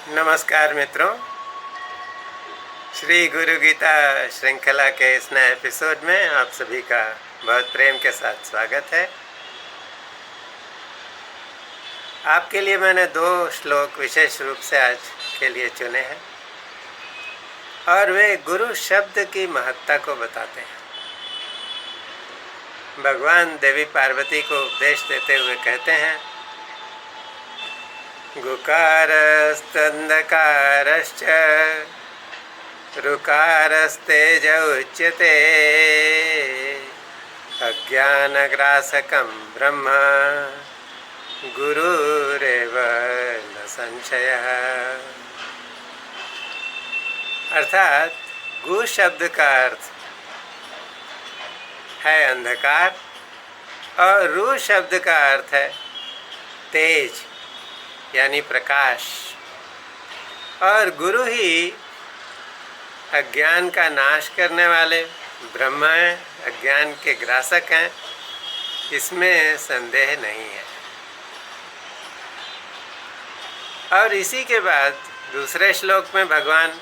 नमस्कार मित्रों, श्री गुरु गीता श्रृंखला के इस नए एपिसोड में आप सभी का बहुत प्रेम के साथ स्वागत है। आपके लिए मैंने 2 श्लोक विशेष रूप से आज के लिए चुने हैं और वे गुरु शब्द की महत्ता को बताते हैं। भगवान देवी पार्वती को उपदेश देते हुए कहते हैं, गुकारस्तंधकारश्च ऋकारस्तेज उच्यते अज्ञानग्रासकं ब्रह्म गुरुरेव न संशयः। अर्थात गु शब्द का अर्थ है अंधकार और रू शब्द का अर्थ है तेज यानी प्रकाश, और गुरु ही अज्ञान का नाश करने वाले ब्रह्म हैं, अज्ञान के ग्रासक हैं, इसमें संदेह नहीं है। और इसी के बाद दूसरे श्लोक में भगवान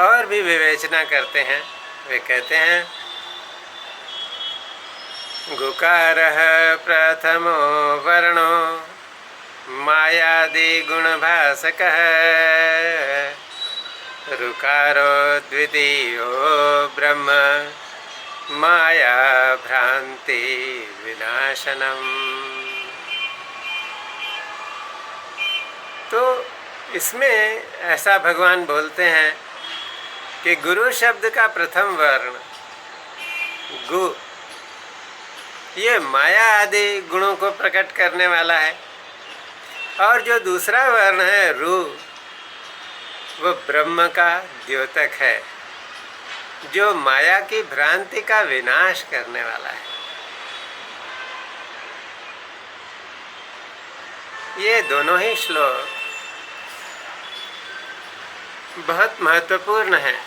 और भी विवेचना करते हैं। वे कहते हैं, गुकारः प्रथमो वर्णो मायादि गुणभासकः ऋकारो द्वितीयो ब्रह्म माया भ्रांति विनाशनम्। तो इसमें ऐसा भगवान बोलते हैं कि गुरु शब्द का प्रथम वर्ण गु ये माया आदि गुणों को प्रकट करने वाला है, और जो दूसरा वर्ण है रू वो ब्रह्म का द्योतक है, जो माया की भ्रांति का विनाश करने वाला है। ये दोनों ही श्लोक बहुत महत्वपूर्ण हैं,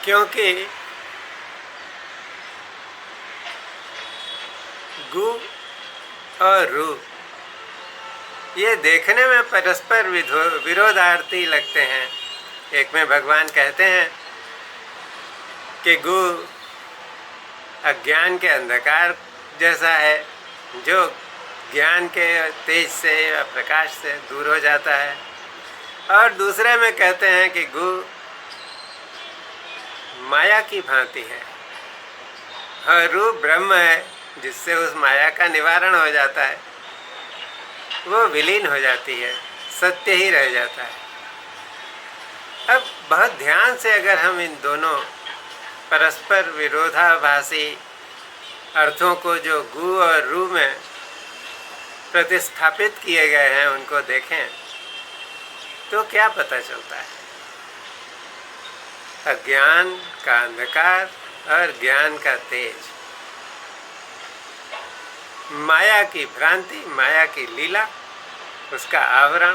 क्योंकि गु और रू ये देखने में परस्पर विरोधार्थी लगते हैं। एक में भगवान कहते हैं कि गु अज्ञान के अंधकार जैसा है, जो ज्ञान के तेज से या प्रकाश से दूर हो जाता है, और दूसरे में कहते हैं कि गु माया की भांति है और रू ब्रह्म है, जिससे उस माया का निवारण हो जाता है, वो विलीन हो जाती है, सत्य ही रह जाता है। अब बहुत ध्यान से अगर हम इन दोनों परस्पर विरोधाभासी अर्थों को जो गु और रू में प्रतिस्थापित किए गए हैं उनको देखें तो क्या पता चलता है? अज्ञान का अंधकार और ज्ञान का तेज, माया की भ्रांति, माया की लीला, उसका आवरण,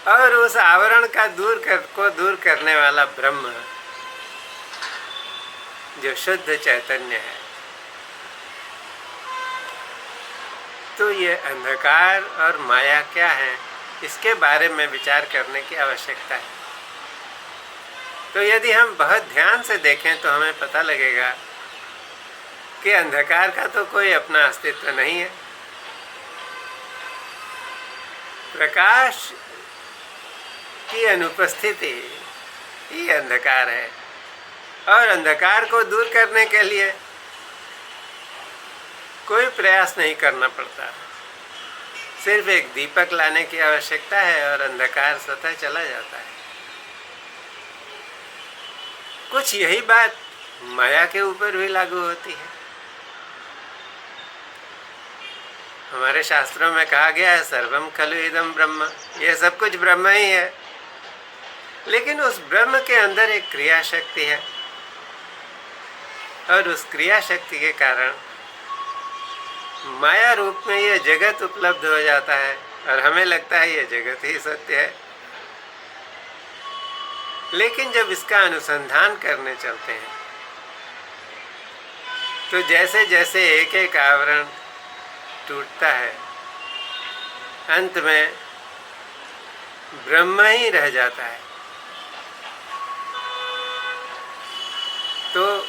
और उस आवरण का दूर करने वाला ब्रह्म जो शुद्ध चैतन्य है। तो ये अंधकार और माया क्या है, इसके बारे में विचार करने की आवश्यकता है। तो यदि हम बहुत ध्यान से देखें तो हमें पता लगेगा कि अंधकार का तो कोई अपना अस्तित्व नहीं है। प्रकाश की अनुपस्थिति ही अंधकार है, और अंधकार को दूर करने के लिए कोई प्रयास नहीं करना पड़ता, सिर्फ एक दीपक लाने की आवश्यकता है और अंधकार स्वतः चला जाता है। कुछ यही बात माया के ऊपर भी लागू होती है। हमारे शास्त्रों में कहा गया है, सर्वम खलु इदम ब्रह्म, ये सब कुछ ब्रह्म ही है। लेकिन उस ब्रह्म के अंदर एक क्रिया शक्ति है, और उस क्रिया शक्ति के कारण माया रूप में ये जगत उपलब्ध हो जाता है, और हमें लगता है ये जगत ही सत्य है। लेकिन जब इसका अनुसंधान करने चलते हैं तो जैसे जैसे एक एक आवरण टूटता है अंत में ब्रह्म ही रह जाता है। तो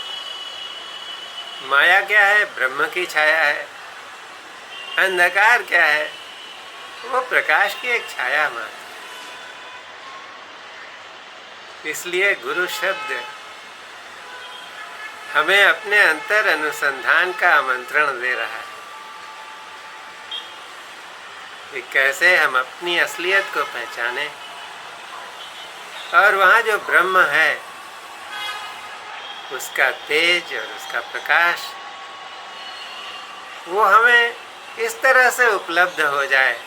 माया क्या है? ब्रह्म की छाया है। अंधकार क्या है? वो प्रकाश की एक छाया मात्र। इसलिए गुरु शब्द हमें अपने अंतर अनुसंधान का आमंत्रण दे रहा है कि कैसे हम अपनी असलियत को पहचानें और वहाँ जो ब्रह्म है उसका तेज और उसका प्रकाश वो हमें इस तरह से उपलब्ध हो जाए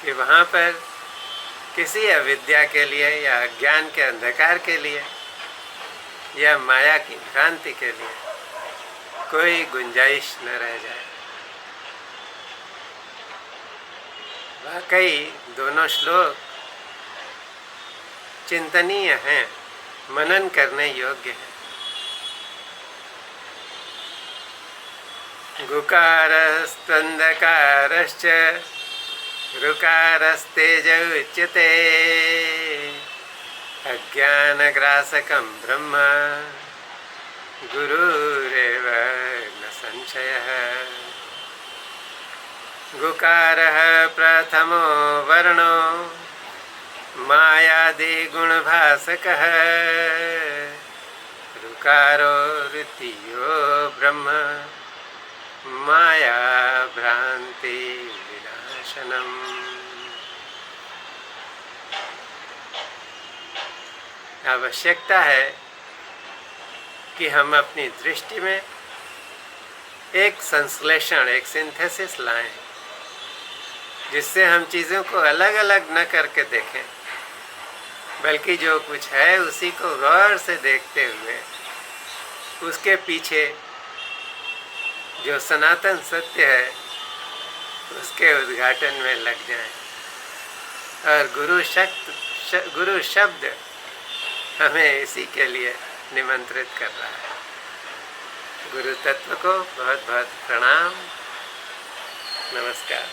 कि वहाँ पर किसी अविद्या के लिए या अज्ञान के अंधकार के लिए या माया की भ्रांति के लिए कोई गुंजाइश न रह जाए। वाकई दोनों श्लोक चिंतनीय हैं, मनन करने योग्य हैं। गुकारस्त्वन्धकारश्च ऋकारस्तेज उच्यते अज्ञानग्रासकं ब्रह्म गुरुरेव न संशयः। गुकारः प्रथमो वर्णो मायादिगुणभासकः ऋकारो द्वितीयो ब्रह्म माया भ्रांति विनाशनम। आवश्यकता है कि हम अपनी दृष्टि में एक संश्लेषण, एक सिंथेसिस लाएं, जिससे हम चीज़ों को अलग अलग न करके देखें, बल्कि जो कुछ है उसी को गौर से देखते हुए उसके पीछे जो सनातन सत्य है उसके उद्घाटन में लग जाएं। और गुरु शब्द हमें इसी के लिए निमंत्रित कर रहा है। गुरु तत्व को बहुत बहुत प्रणाम, नमस्कार।